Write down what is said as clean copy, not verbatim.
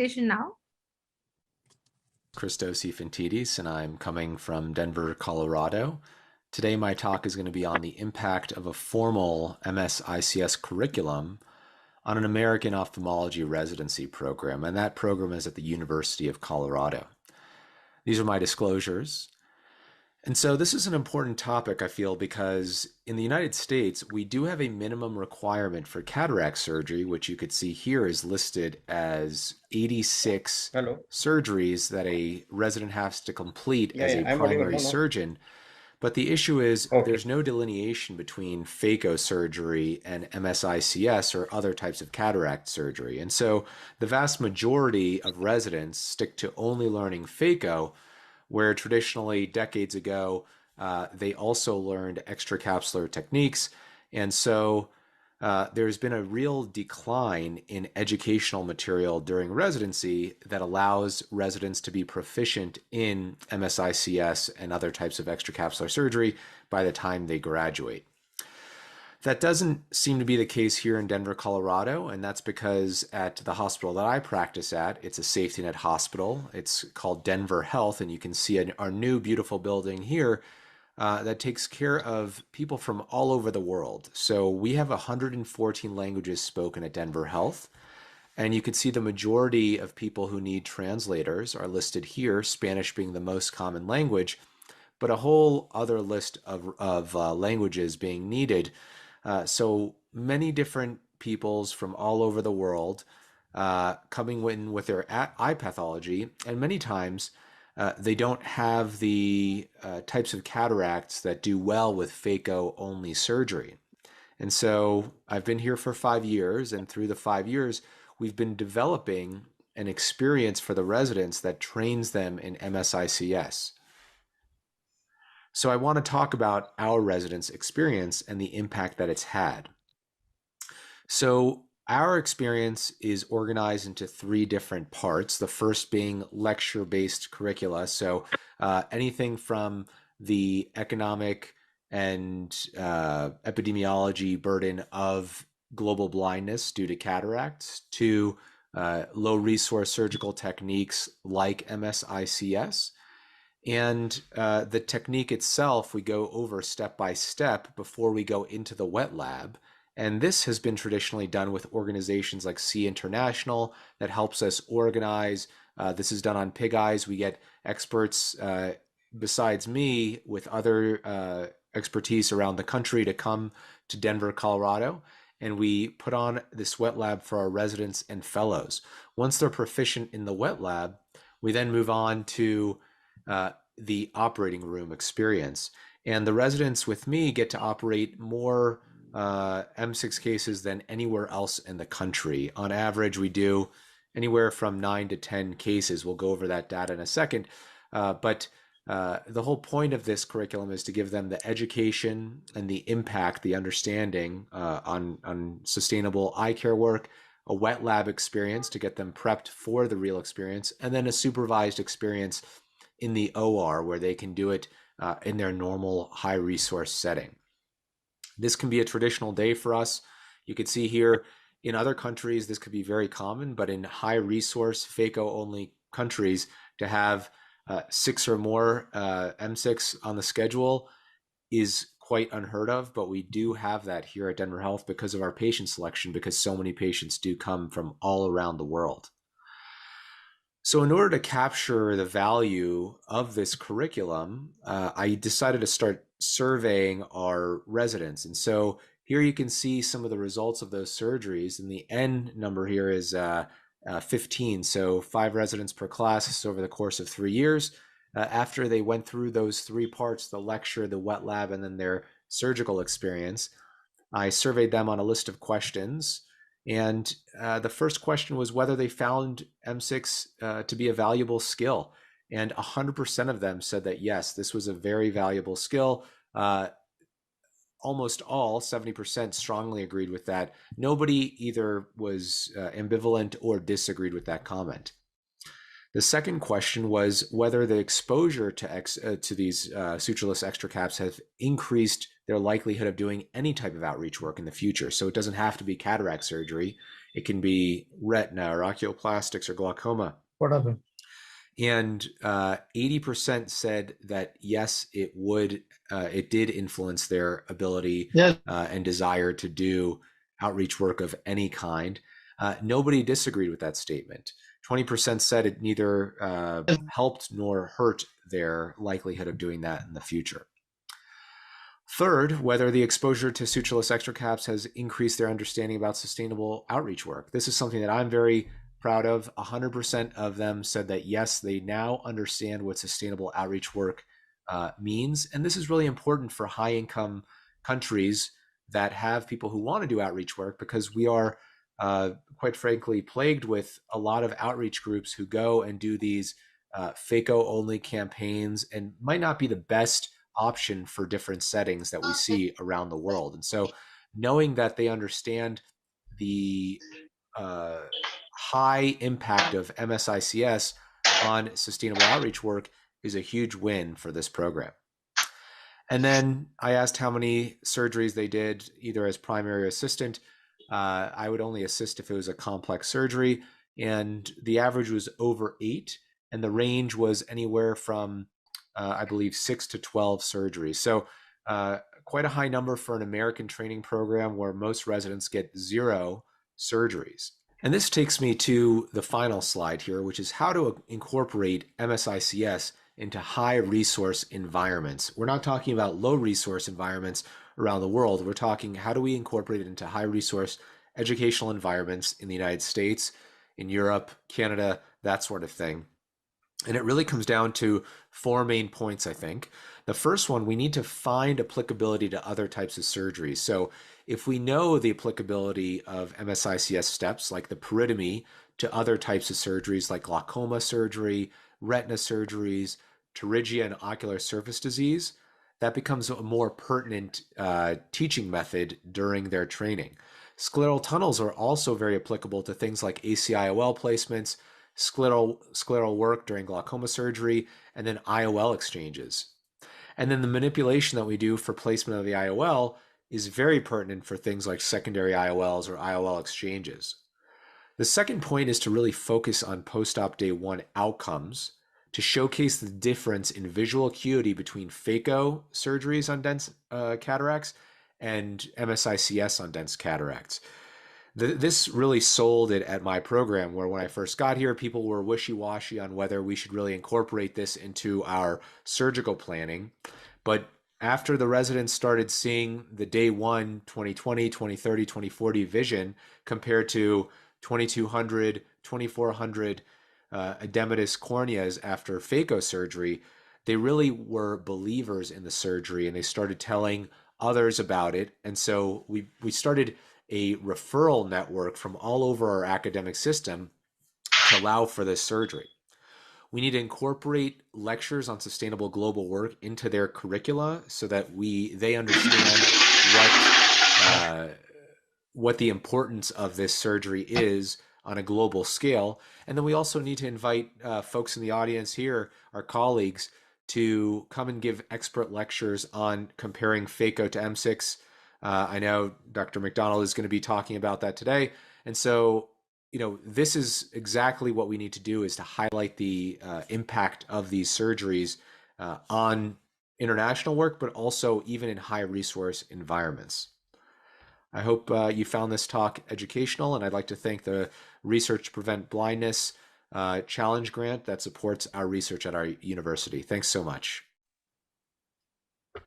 presentation now. Cristos Infantides, and I'm coming from Denver, Colorado. Today, my talk is going to be on the impact of a formal MSICS curriculum on an American Ophthalmology Residency program, and that program is at the University of Colorado. These are my disclosures. And so this is an important topic, I feel, because in the United States, we do have a minimum requirement for cataract surgery, which you could see here is listed as 86 Hello. surgeries that a resident has to complete Yeah, as yeah, a I'm audible. primary No, no. surgeon. But the issue is Okay. there's no delineation between phaco surgery and MSICS or other types of cataract surgery. And so the vast majority of residents stick to only learning phaco, where traditionally decades ago, they also learned extracapsular techniques. And so there's been a real decline in educational material during residency that allows residents to be proficient in MSICS and other types of extracapsular surgery by the time they graduate. That doesn't seem to be the case here in Denver, Colorado, and that's because at the hospital that I practice at, it's a safety net hospital. It's called Denver Health, and you can see our new beautiful building here that takes care of people from all over the world. So we have 114 languages spoken at Denver Health, and you can see the majority of people who need translators are listed here, Spanish being the most common language, but a whole other list of languages being needed. So many different peoples from all over the world coming in with their eye pathology, and many times they don't have the types of cataracts that do well with phaco-only surgery. And so I've been here for 5 years, and through the 5 years, we've been developing an experience for the residents that trains them in MSICS. So I want to talk about our residents' experience and the impact that it's had. So our experience is organized into 3 different parts, the first being lecture-based curricula. So anything from the economic and epidemiology burden of global blindness due to cataracts to low resource surgical techniques like MSICS. And the technique itself, we go over step by step before we go into the wet lab. And this has been traditionally done with organizations like C International that helps us organize. This is done on pig eyes. We get experts besides me with other expertise around the country to come to Denver, Colorado. And we put on this wet lab for our residents and fellows. Once they're proficient in the wet lab, we then move on to the operating room experience. And the residents with me get to operate more Msics cases than anywhere else in the country. On average, we do anywhere from 9 to 10 cases. We'll go over that data in a second. But the whole point of this curriculum is to give them the education and the impact, the understanding on sustainable eye care work, a wet lab experience to get them prepped for the real experience, and then a supervised experience in the OR where they can do it in their normal high resource setting. This can be a traditional day for us. You can see here in other countries, this could be very common, but in high resource phaco only countries to have 6 or more Msics on the schedule is quite unheard of, but we do have that here at Denver Health because of our patient selection, because so many patients do come from all around the world. So in order to capture the value of this curriculum, I decided to start surveying our residents. And so here you can see some of the results of those surgeries. And the N number here is 15. So 5 residents per class over the course of 3 years. After they went through those 3 parts, the lecture, the wet lab, and then their surgical experience, I surveyed them on a list of questions. And the first question was whether they found Msics to be a valuable skill. And 100% of them said that, yes, this was a very valuable skill. Almost all, 70%, strongly agreed with that. Nobody either was ambivalent or disagreed with that comment. The second question was whether the exposure to these sutureless extra caps have increased their likelihood of doing any type of outreach work in the future. So it doesn't have to be cataract surgery. It can be retina or oculoplastics or glaucoma. What happened? And 80% said that yes, it did influence their ability Yes. and desire to do outreach work of any kind. Nobody disagreed with that statement. 20% said it neither helped nor hurt their likelihood of doing that in the future. Third, whether the exposure to sutureless extra caps has increased their understanding about sustainable outreach work. This is something that I'm very proud of. 100% of them said that yes, they now understand what sustainable outreach work means. And this is really important for high income countries that have people who want to do outreach work, because we are, quite frankly, plagued with a lot of outreach groups who go and do these FACO only campaigns and might not be the best option for different settings that we see around the world. And so knowing that they understand the high impact of MSICS on sustainable outreach work is a huge win for this program. And then I asked how many surgeries they did, either as primary assistant. I would only assist if it was a complex surgery, and the average was over 8, and the range was anywhere from I believe 6 to 12 surgeries. So quite a high number for an American training program where most residents get 0 surgeries. And this takes me to the final slide here, which is how to incorporate MSICS into high resource environments. We're not talking about low resource environments around the world. We're talking how do we incorporate it into high resource educational environments in the United States, in Europe, Canada, that sort of thing. And it really comes down to 4 main points, I think. The first one, we need to find applicability to other types of surgeries. So if we know the applicability of MSICS steps, like the peritomy, to other types of surgeries like glaucoma surgery, retina surgeries, pterygia and ocular surface disease, that becomes a more pertinent teaching method during their training. Scleral tunnels are also very applicable to things like ACIOL placements, scleral work during glaucoma surgery, and then IOL exchanges. And then the manipulation that we do for placement of the IOL is very pertinent for things like secondary IOLs or IOL exchanges. The second point is to really focus on post-op day 1 outcomes to showcase the difference in visual acuity between phaco surgeries on dense cataracts and MSICS on dense cataracts. This really sold it at my program, where when I first got here, people were wishy-washy on whether we should really incorporate this into our surgical planning. But after the residents started seeing the day 1, 2020, 2030, 2040 vision compared to 2200, 2400 edematous corneas after phaco surgery, they really were believers in the surgery and they started telling others about it. And so we started a referral network from all over our academic system to allow for this surgery. We need to incorporate lectures on sustainable global work into their curricula so that they understand what the importance of this surgery is on a global scale. And then we also need to invite folks in the audience here, our colleagues, to come and give expert lectures on comparing phaco to Msics. I know Dr. McDonald is going to be talking about that today. And so, this is exactly what we need to do, is to highlight the impact of these surgeries on international work, but also even in high resource environments. I hope you found this talk educational, and I'd like to thank the Research to Prevent Blindness Challenge Grant that supports our research at our university. Thanks so much.